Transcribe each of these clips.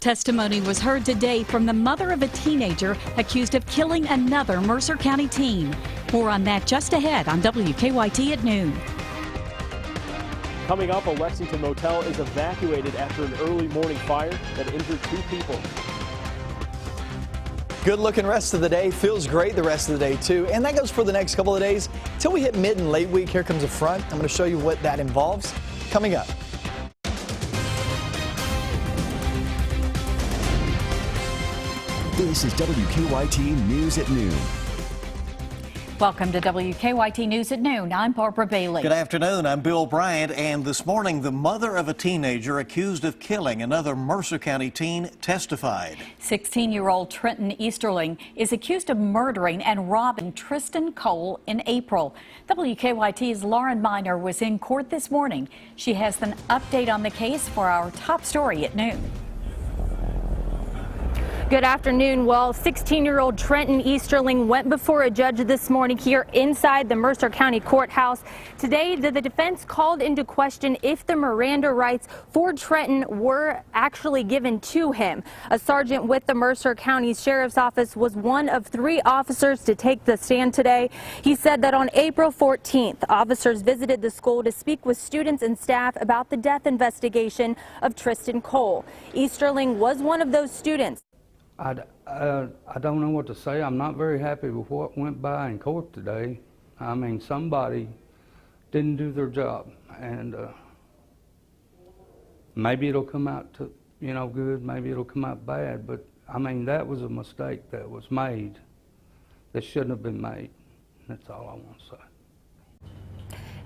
Testimony was heard today from the mother of a teenager accused of killing another Mercer County teen. More on that just ahead on WKYT at noon. Coming up, a Lexington motel is evacuated after an early morning fire that injured 2 people. Good looking rest of the day. Feels great the rest of the day too. And that goes for the next couple of days. Till we hit mid and late week, here comes a front. I'm going to show you what that involves coming up. This is WKYT News at Noon. Welcome to WKYT News at Noon. I'm Barbara Bailey. Good afternoon. I'm Bill Bryant. And this morning, the mother of a teenager accused of killing another Mercer County teen testified. 16-year-old Trenton Easterling is accused of murdering and robbing Tristan Cole in April. WKYT's Lauren Miner was in court this morning. She has an update on the case for our top story at noon. Good afternoon. Well, 16-year-old Trenton Easterling went before a judge this morning here inside the Mercer County Courthouse. Today, the defense called into question if the Miranda rights for Trenton were actually given to him. A sergeant with the Mercer County Sheriff's Office was one of 3 officers to take the stand today. He said that on April 14th, officers visited the school to speak with students and staff about the death investigation of Tristan Cole. Easterling was one of those students. I don't know what to say. I'm not very happy with what went by in court today. I mean, somebody didn't do their job, and maybe it'll come out to, good, maybe it'll come out bad, but I mean, that was a mistake that was made that shouldn't have been made. That's all I want to say.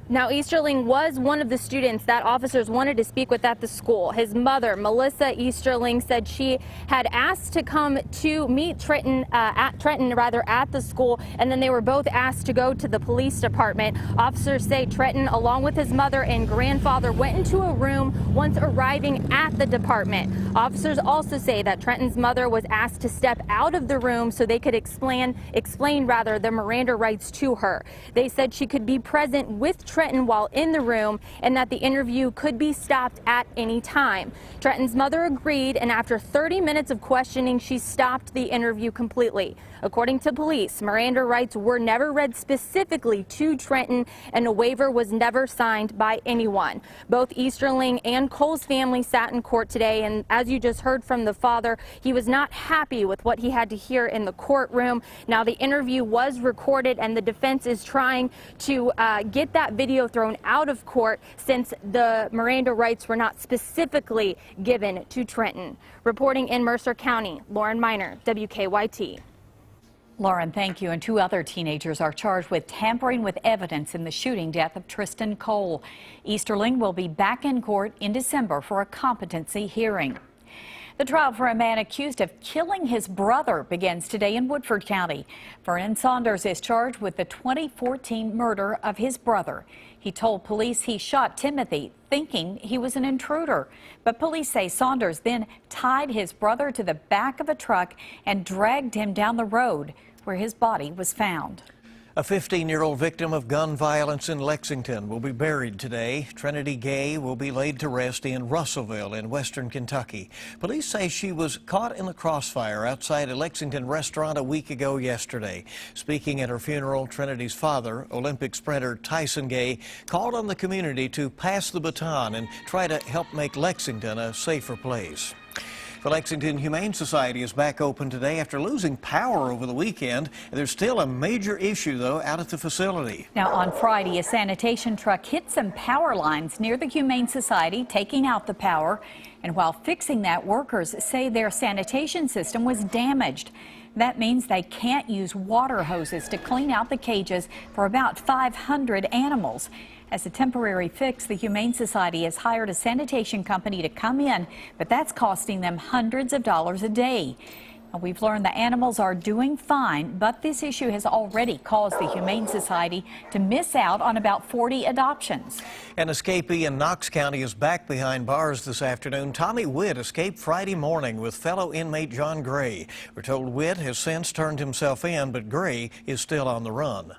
Now, Easterling was one of the students that officers wanted to speak with at the school. His mother, Melissa Easterling, said she had asked to come to meet Trenton at the school, and then they were both asked to go to the police department. Officers say Trenton, along with his mother and grandfather, went into a room once arriving at the department. Officers also say that Trenton's mother was asked to step out of the room so they could explain the Miranda rights to her. They said she could be present with Trenton while in the room and that the interview could be stopped at any time. Trenton's mother agreed, and after 30 minutes of questioning, she stopped the interview completely. According to police, Miranda rights were never read specifically to Trenton, and a waiver was never signed by anyone. Both Easterling and Cole's family sat in court today, and as you just heard from the father, he was not happy with what he had to hear in the courtroom. Now, the interview was recorded, and the defense is trying to get that video thrown out of court since the Miranda rights were not specifically given to Trenton. Reporting in Mercer County, Lauren Miner, WKYT. Lauren, thank you. And 2 other teenagers are charged with tampering with evidence in the shooting death of Tristan Cole. Easterling will be back in court in December for a competency hearing. The trial for a man accused of killing his brother begins today in Woodford County. Vernon Saunders is charged with the 2014 murder of his brother. He told police he shot Timothy thinking he was an intruder. But police say Saunders then tied his brother to the back of a truck and dragged him down the road where his body was found. A 15-year-old victim of gun violence in Lexington will be buried today. Trinity Gay will be laid to rest in Russellville in western Kentucky. Police say she was caught in the crossfire outside a Lexington restaurant a week ago yesterday. Speaking at her funeral, Trinity's father, Olympic sprinter Tyson Gay, called on the community to pass the baton and try to help make Lexington a safer place. The Lexington Humane Society is back open today after losing power over the weekend. There's still a major issue, though, out at the facility. Now, on Friday, a sanitation truck hit some power lines near the Humane Society, taking out the power. And while fixing that, workers say their sanitation system was damaged. That means they can't use water hoses to clean out the cages for about 500 animals. As a temporary fix, the Humane Society has hired a sanitation company to come in, but that's costing them hundreds of dollars a day. Now, we've learned the animals are doing fine, but this issue has already caused the Humane Society to miss out on about 40 adoptions. An escapee in Knox County is back behind bars this afternoon. Tommy Witt escaped Friday morning with fellow inmate John Gray. We're told Witt has since turned himself in, but Gray is still on the run.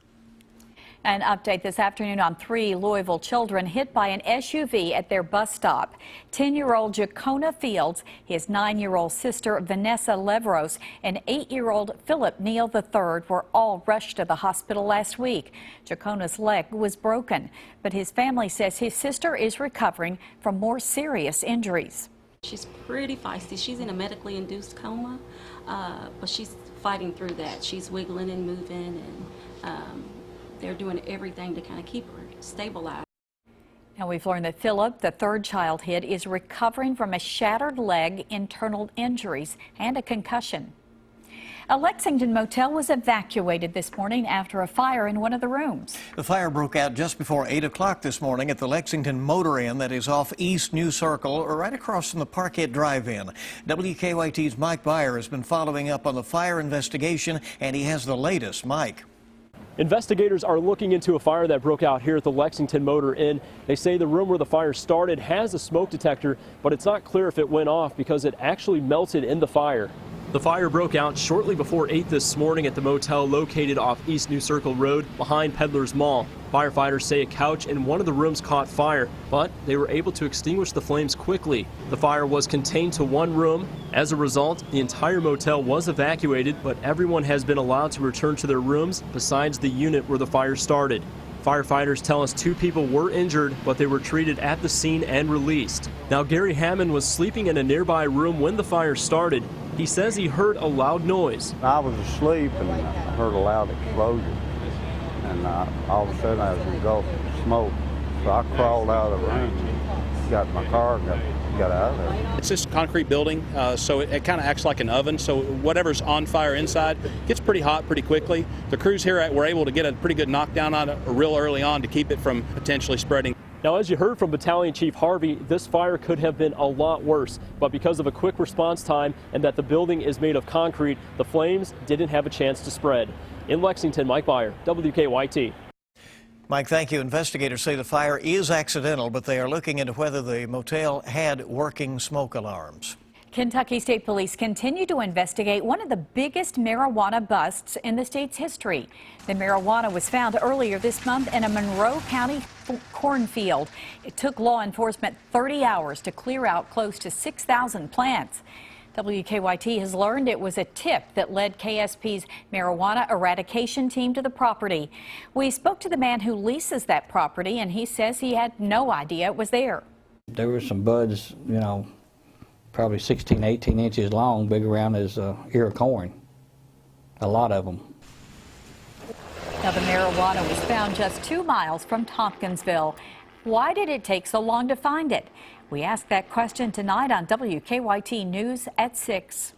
An update this afternoon on 3 Louisville children hit by an SUV at their bus stop. 10-year-old Jacona Fields, his 9-year-old sister Vanessa Levros, and 8-year-old Philip Neal III were all rushed to the hospital last week. Jacona's leg was broken, but his family says his sister is recovering from more serious injuries. She's pretty feisty. She's in a medically induced coma, but she's fighting through that. She's wiggling and moving, and they're doing everything to kind of keep her stabilized. Now we've learned that Philip, the 3rd child hit, is recovering from a shattered leg, internal injuries, and a concussion. A Lexington motel was evacuated this morning after a fire in one of the rooms. The fire broke out just before 8 o'clock this morning at the Lexington Motor Inn that is off East New Circle, right across from the Parkhead Drive-In. WKYT's Mike Byer has been following up on the fire investigation, and he has the latest. Mike. Investigators are looking into a fire that broke out here at the Lexington Motor Inn. They say the room where the fire started has a smoke detector, but it's not clear if it went off because it actually melted in the fire. The fire broke out shortly before 8 this morning at the motel located off East New Circle Road behind Peddler's Mall. Firefighters say a couch in one of the rooms caught fire, but they were able to extinguish the flames quickly. The fire was contained to one room. As a result, the entire motel was evacuated, but everyone has been allowed to return to their rooms besides the unit where the fire started. Firefighters tell us 2 people were injured, but they were treated at the scene and released. Now, Gary Hammond was sleeping in a nearby room when the fire started. He says he heard a loud noise. I was asleep and I heard a loud explosion, and all of a sudden I was engulfed in smoke. So I crawled out of the room, got in my car, and got out of there. It's this concrete building, so it kind of acts like an oven. So whatever's on fire inside gets pretty hot pretty quickly. The crews here were able to get a pretty good knockdown on it real early on to keep it from potentially spreading. Now, as you heard from Battalion Chief Harvey, this fire could have been a lot worse, but because of a quick response time and that the building is made of concrete, the flames didn't have a chance to spread. In Lexington, Mike Byer, WKYT. Mike, thank you. Investigators say the fire is accidental, but they are looking into whether the motel had working smoke alarms. Kentucky State Police continue to investigate one of the biggest marijuana busts in the state's history. The marijuana was found earlier this month in a Monroe County cornfield. It took law enforcement 30 hours to clear out close to 6,000 plants. WKYT has learned it was a tip that led KSP's marijuana eradication team to the property. We spoke to the man who leases that property, and he says he had no idea it was there. There were some buds, you know, probably 16, 18 inches long, big around as an ear of corn. A lot of them. Now, the marijuana was found just 2 miles from Tompkinsville. Why did it take so long to find it? We asked that question tonight on WKYT News at 6.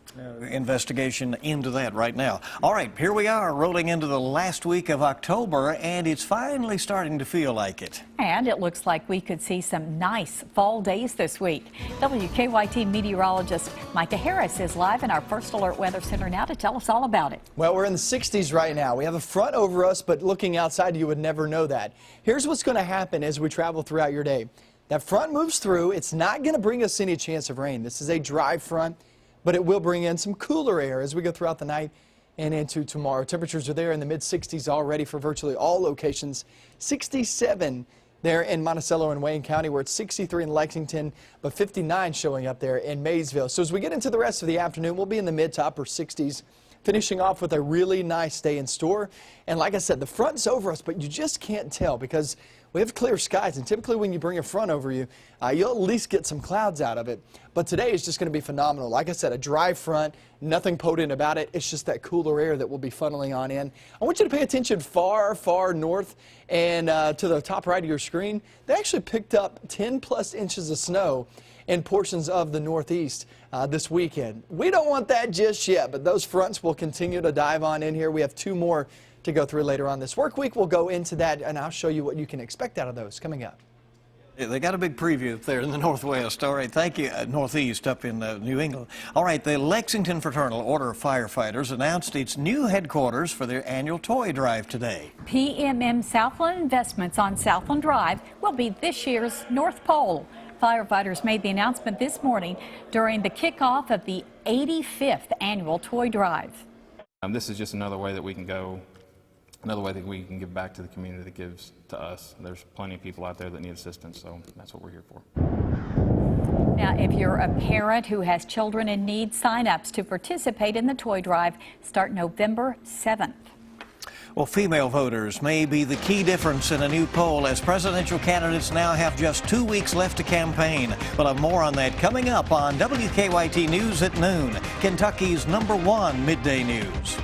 Investigation into that right now. All right, here we are rolling into the last week of October, and it's finally starting to feel like it. And it looks like we could see some nice fall days this week. WKYT meteorologist Micah Harris is live in our First Alert Weather Center now to tell us all about it. Well, we're in the 60s right now. We have a front over us, but looking outside, you would never know that. Here's what's going to happen as we travel throughout your day. That front moves through. It's not going to bring us any chance of rain. This is a dry front, but it will bring in some cooler air as we go throughout the night and into tomorrow. Temperatures are there in the mid-60s already for virtually all locations. 67 there in Monticello and Wayne County, where it's 63 in Lexington, but 59 showing up there in Maysville. So as we get into the rest of the afternoon, we'll be in the mid to upper 60s, finishing off with a really nice day in store. And like I said, the front's over us, but you just can't tell because we have clear skies, and typically when you bring a front over you, you'll at least get some clouds out of it. But today is just going to be phenomenal. Like I said, a dry front, nothing potent about it. It's just that cooler air that will be funneling on in. I want you to pay attention far, far north and to the top right of your screen. They actually picked up 10+ inches of snow in portions of the Northeast this weekend. We don't want that just yet, but those fronts will continue to dive on in here. We have 2 more to go through later on this work week. We'll go into that, and I'll show you what you can expect out of those coming up. They got a big preview up there in the Northwest. All right, thank you. Northeast up in New England. All right, the Lexington Fraternal Order of Firefighters announced its new headquarters for their annual toy drive today. PMM Southland Investments on Southland Drive will be this year's North Pole. Firefighters made the announcement this morning during the kickoff of the 85th annual toy drive. This is just another way that we can go another way that we can give back to the community that gives to us. There's plenty of people out there that need assistance, so that's what we're here for. Now, if you're a parent who has children in need, sign-ups to participate in the toy drive start November 7th. Well, female voters may be the key difference in a new poll as presidential candidates now have just 2 weeks left to campaign. We'll have more on that coming up on WKYT News at noon, Kentucky's #1 midday news.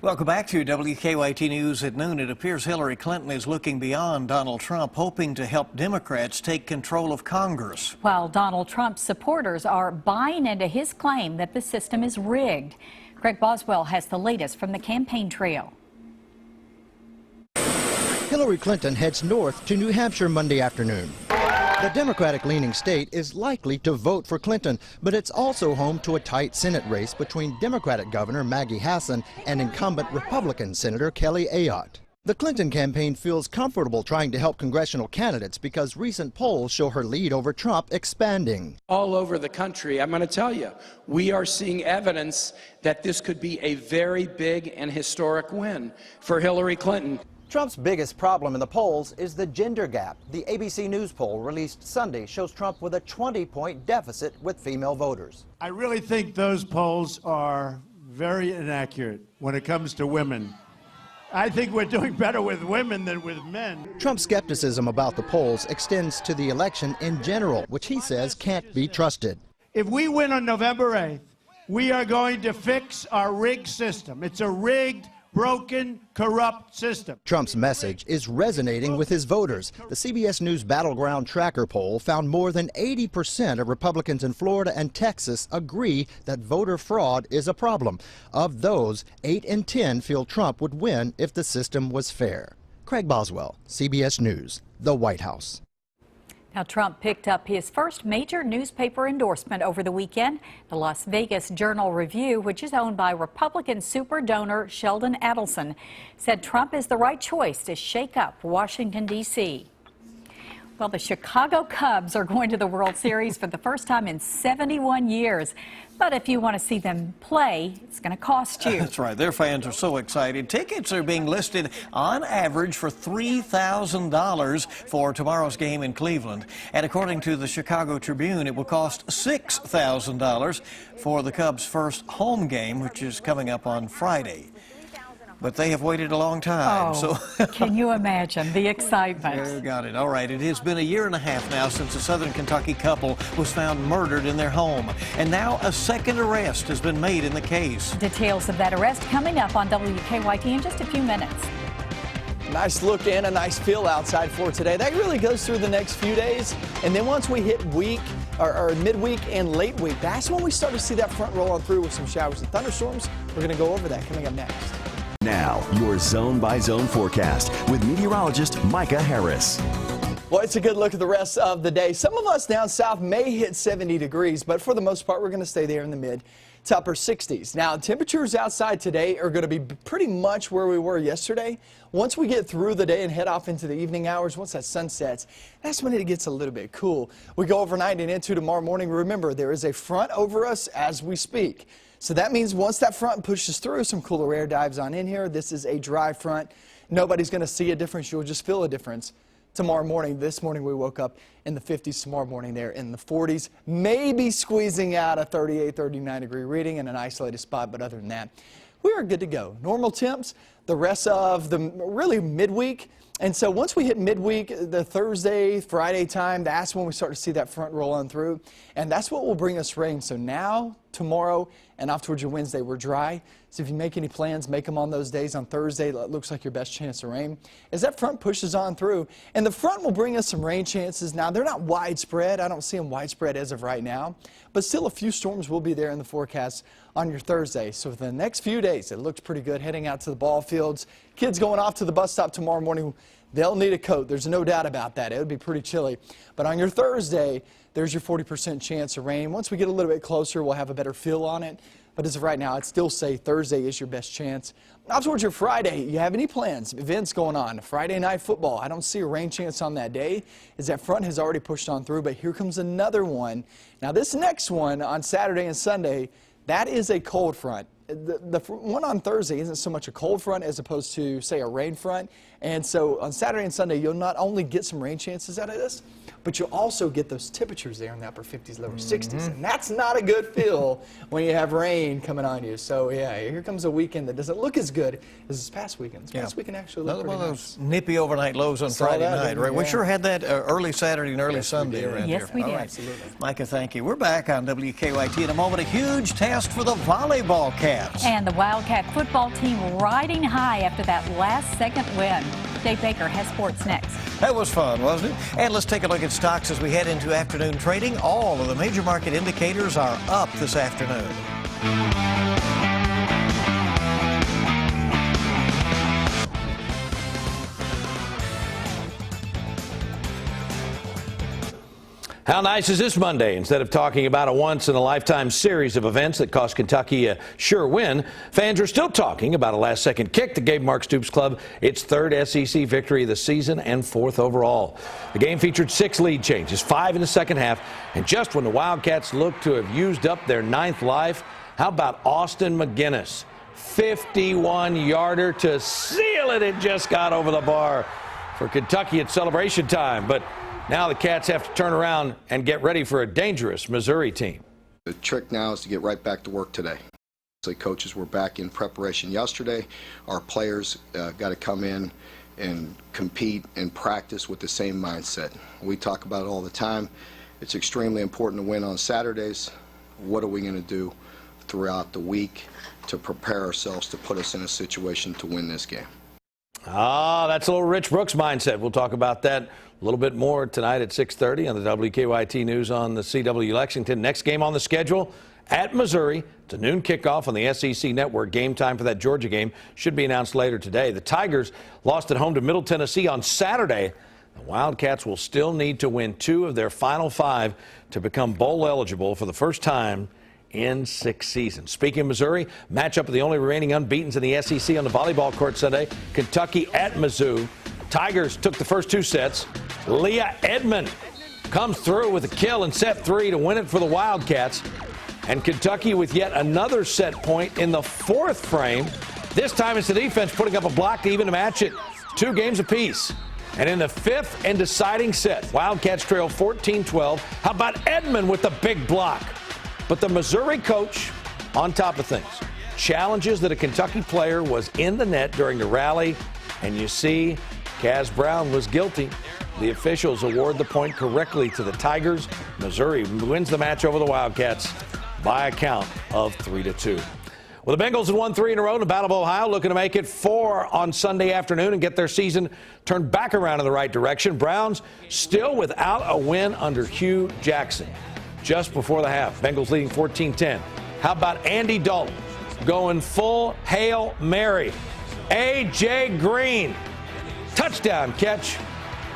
Welcome back to WKYT News at noon. It appears Hillary Clinton is looking beyond Donald Trump, hoping to help Democrats take control of Congress. While Donald Trump's supporters are buying into his claim that the system is rigged. Greg Boswell has the latest from the campaign trail. Hillary Clinton heads north to New Hampshire Monday afternoon. The Democratic-leaning state is likely to vote for Clinton, but it's also home to a tight Senate race between Democratic Governor Maggie Hassan and incumbent Republican Senator Kelly Ayotte. The Clinton campaign feels comfortable trying to help congressional candidates because recent polls show her lead over Trump expanding. All over the country, I'm going to tell you, we are seeing evidence that this could be a very big and historic win for Hillary Clinton. Trump's biggest problem in the polls is the gender gap. The ABC News poll released Sunday shows Trump with a 20-point deficit with female voters. I really think those polls are very inaccurate when it comes to women. I think we're doing better with women than with men. Trump's skepticism about the polls extends to the election in general, which he says can't be trusted. If we win on November 8th, we are going to fix our rigged system. It's a rigged, broken, corrupt system. Trump's message is resonating with his voters. The CBS News Battleground Tracker poll found more than 80% of Republicans in Florida and Texas agree that voter fraud is a problem. Of those, 8 in 10 feel Trump would win if the system was fair. Craig Boswell, CBS News, the White House. Now, Trump picked up his first major newspaper endorsement over the weekend. The Las Vegas Journal-Review, which is owned by Republican super donor Sheldon Adelson, said Trump is the right choice to shake up Washington, D.C. Well, the Chicago Cubs are going to the World Series for the first time in 71 years. But if you want to see them play, it's going to cost you. That's right. Their fans are so excited. Tickets are being listed on average for $3,000 for tomorrow's game in Cleveland. And according to the Chicago Tribune, it will cost $6,000 for the Cubs' first home game, which is coming up on Friday. But they have waited a long time. Oh, so can you imagine the excitement? You got it. All right. It has been a year and a half now since a Southern Kentucky couple was found murdered in their home. And now a second arrest has been made in the case. Details of that arrest coming up on WKYT in just a few minutes. Nice look and a nice feel outside for today. That really goes through the next few days. And then once we hit or midweek and late week, that's when we start to see that front roll on through with some showers and thunderstorms. We're going to go over that coming up next. Now, your zone-by-zone forecast with meteorologist Micah Harris. Well, it's a good look at the rest of the day. Some of us down south may hit 70 degrees, but for the most part, we're going to stay there in the mid to upper 60s. Now, temperatures outside today are going to be pretty much where we were yesterday. Once we get through the day and head off into the evening hours, once that sun sets, that's when it gets a little bit cool. We go overnight and into tomorrow morning. Remember, there is a front over us as we speak. So that means once that front pushes through, some cooler air dives on in here. This is a dry front. Nobody's going to see a difference. You'll just feel a difference tomorrow morning. This morning we woke up in the 50s. Tomorrow morning there in the 40s. Maybe squeezing out a 38, 39 degree reading in an isolated spot. But other than that, we are good to go. Normal temps the rest of the really midweek. And so once we hit midweek, the Thursday, Friday time, that's when we start to see that front roll on through. And that's what will bring us rain. So now, tomorrow, and off towards your Wednesday, we're dry. So if you make any plans, make them on those days. On Thursday, it looks like your best chance of rain. As that front pushes on through, and the front will bring us some rain chances. Now, they're not widespread. I don't see them widespread as of right now. But still, a few storms will be there in the forecast on your Thursday. So for the next few days, it looks pretty good heading out to the ball fields. Kids going off to the bus stop tomorrow morning, they'll need a coat. There's no doubt about that. It would be pretty chilly. But on your Thursday, there's your 40% chance of rain. Once we get a little bit closer, we'll have a better feel on it. But as of right now, I'd still say Thursday is your best chance. Now towards your Friday, you have any plans, events going on? Friday night football, I don't see a rain chance on that day as that front has already pushed on through. But here comes another one. Now this next one on Saturday and Sunday, that is a cold front. the one on Thursday isn't so much a cold front as opposed to, say, a rain front. And so on Saturday and Sunday, you'll not only get some rain chances out of this, but you'll also get those temperatures there in the upper 50s, lower 60s. And that's not a good feel when you have rain coming on you. So, yeah, here comes a weekend that doesn't look as good as this past weekend. This past weekend actually looked pretty nice. Nippy overnight lows on Friday night, right? We sure had that early Saturday and early Sunday around here. Yes, we did. Absolutely. Micah, thank you. We're back on WKYT in a moment. A huge test for the volleyball Cats. And the Wildcat football team riding high after that last-second win. Dave Baker has sports next. That was fun, wasn't it? And let's take a look at stocks as we head into afternoon trading. All of the major market indicators are up this afternoon. How nice is this Monday? Instead of talking about a once-in-a-lifetime series of events that cost Kentucky a sure win, fans are still talking about a last-second kick that gave Mark Stoops' club its third SEC victory of the season and fourth overall. The game featured 6 lead changes, 5 in the second half, and just when the Wildcats looked to have used up their 9th life, how about Austin McGinnis? 51-yarder to seal it. It just got over the bar. For Kentucky, it's celebration time, but now the Cats have to turn around and get ready for a dangerous Missouri team. The trick now is to get right back to work today. The coaches were back in preparation yesterday. Our players got to come in and compete and practice with the same mindset. We talk about it all the time. It's extremely important to win on Saturdays. What are we going to do throughout the week to prepare ourselves to put us in a situation to win this game? That's a little Rich Brooks mindset. We'll talk about that a little bit more tonight at 6:30 on the WKYT News on the CW Lexington. Next game on the schedule at Missouri. It's a noon kickoff on the SEC Network. Game time for that Georgia game should be announced later today. The Tigers lost at home to Middle Tennessee on Saturday. The Wildcats will still need to win 2 of their final 5 to become bowl eligible for the first time in 6 seasons. Speaking of Missouri, matchup of the only remaining unbeatens in the SEC on the volleyball court Sunday, Kentucky at Mizzou. Tigers took the first 2 sets. Leah Edmond comes through with a kill in set 3 to win it for the Wildcats. And Kentucky with yet another set point in the 4th frame. This time it's the defense putting up a block to even match it. 2 games apiece. And in the 5th and deciding set, Wildcats trail 14-12. How about Edmond with the big block? But the Missouri coach on top of things challenges that a Kentucky player was in the net during the rally. And you see, Kaz Brown was guilty. The officials award the point correctly to the Tigers. Missouri wins the match over the Wildcats by a count of 3-2. Well, the Bengals have won 3 in a row in the Battle of Ohio, looking to make it 4 on Sunday afternoon and get their season turned back around in the right direction. Browns still without a win under Hugh Jackson. Just before the half, Bengals leading 14-10. How about Andy Dalton going full Hail Mary? A.J. Green, touchdown catch.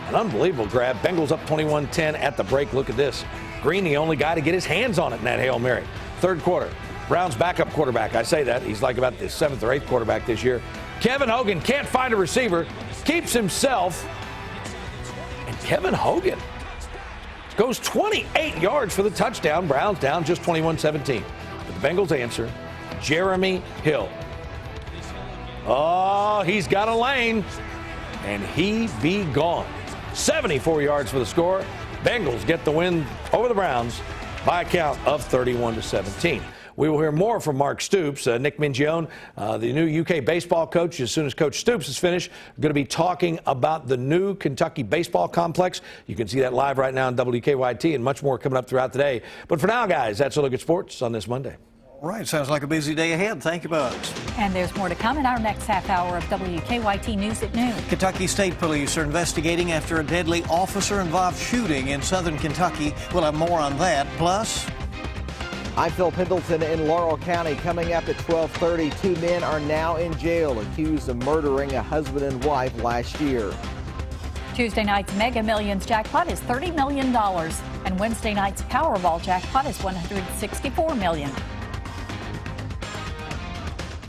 An unbelievable grab. Bengals up 21-10 at the break. Look at this. Green, the only guy to get his hands on it in that Hail Mary. 3rd quarter, Browns backup quarterback. I say that. He's like about the 7th or 8th quarterback this year. Kevin Hogan can't find a receiver, keeps himself. And Kevin Hogan goes 28 yards for the touchdown. Browns down just 21-17. But the Bengals answer, Jeremy Hill. Oh, he's got a lane, and he be gone. 74 yards for the score. Bengals get the win over the Browns by a count of 31-17. We will hear more from Mark Stoops. Nick Mingione, the new UK baseball coach, as soon as Coach Stoops is finished, going to be talking about the new Kentucky baseball complex. You can see that live right now on WKYT and much more coming up throughout the day. But for now, guys, that's a look at sports on this Monday. All right, sounds like a busy day ahead. Thank you, Bugs. And there's more to come in our next half hour of WKYT News at noon. Kentucky State Police are investigating after a deadly officer-involved shooting in southern Kentucky. We'll have more on that. Plus, I'm Phil Pendleton in Laurel County. Coming up at 12:30, 2 men are now in jail accused of murdering a husband and wife last year. Tuesday night's Mega Millions jackpot is $30 million. And Wednesday night's Powerball jackpot is $164 million.